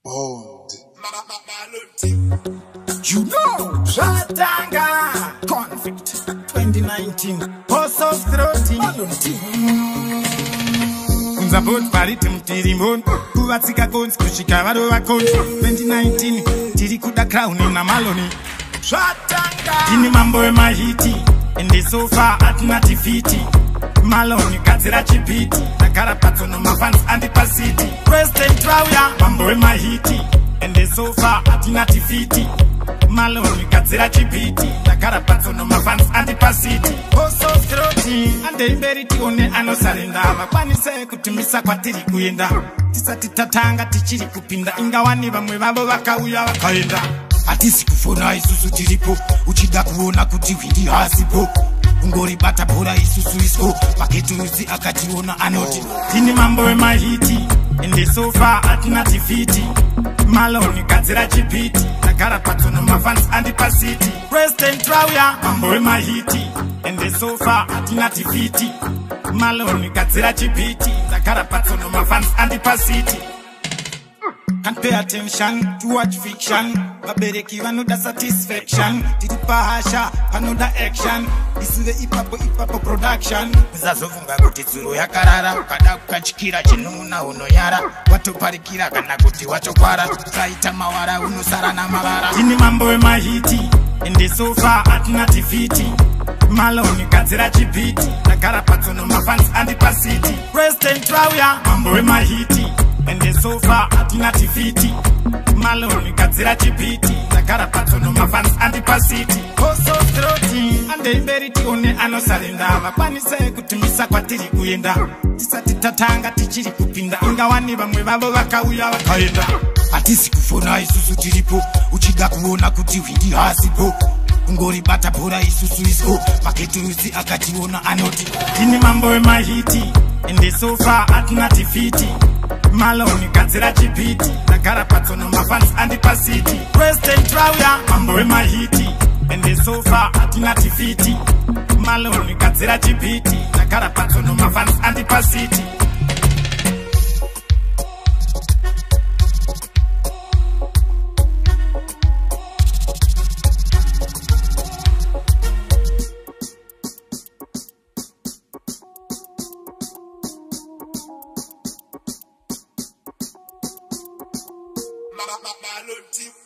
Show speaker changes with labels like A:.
A: Bold.
B: You know, Shatanga Conflict 2019 Post of Throating Kunzabot Parity Mutirimon Kuvatsika Gons Kushika Varova Coach 2019 Tirikuda Crown in Amaloni Shatanga Tini Mambo Mahiti and the sofa at Natifiti Maloni Katsira Chipiti Nakara Patono Mafans and the Pasiti President Trauya Mambo Mahiti and the sofa at Natifiti Maloni Katsira Chipiti Nakara Patono Mafans and the Pasiti Post of Throating and the Imberiti one Anosarenda Makwanise Kutimisa Kwatiri Kuenda Tisati Tatanga Tichiri Kupinda Ingawani Vamwe Vabo Vakauya Wakaenda Atisi kufona isusu tiripo uchida kuona kuti windi hasipo ungori bata bora isusu isko paketuzi akationa anoti tini mambo mahiti ende sofa atina tifiti Maloni Katsira Chipiti Nakara Patono Mafans and the Pasiti President Trauya mambo mahiti ende sofa atina tifiti Maloni Katsira Chipiti Nakara Patono Mafans and the Pasiti. Can't pay attention to watch fiction. Babereki vanoda satisfaction. Tiripahasha panoda action. This is the hip-hop production. Zazovunga kuti tsuro yakarara. Ukada kukachikira chinuna unoyara. Watoparikira kana kuti wachokwara. Taita mawara unosara na mavara. Tini mambo mahiti ende sofa atina tifiti Maloni Katsira Chipiti Nakara Patono Mafans and the Pasiti President Trauya mambo mahiti and the sofa atina tifiti Maloni Katsira Chipiti Nakara Patono Mafans and the Pasiti Post of Throating and the Imberiti one Anosarenda Makwanise Kutimisa Kwatiri Kuenda Tisati Tatanga Tichiri Kupinda Ingawani Vamwe Vabo Vakauya Wakaenda Atisi kufona isusu tiripo uchida kuona kuti windi hasipo ungori bata bora isusu isko paketuzi akationa anoti tini mambo mahiti ende sofa atina tifiti Maloni Katsira Chipiti Nakara Patono Mafans and the Pasiti President Trauya mambo mahiti ende sofa atina tifiti Maloni Katsira Chipiti Nakara Patono Mafans and the Pasiti.
A: Maloti.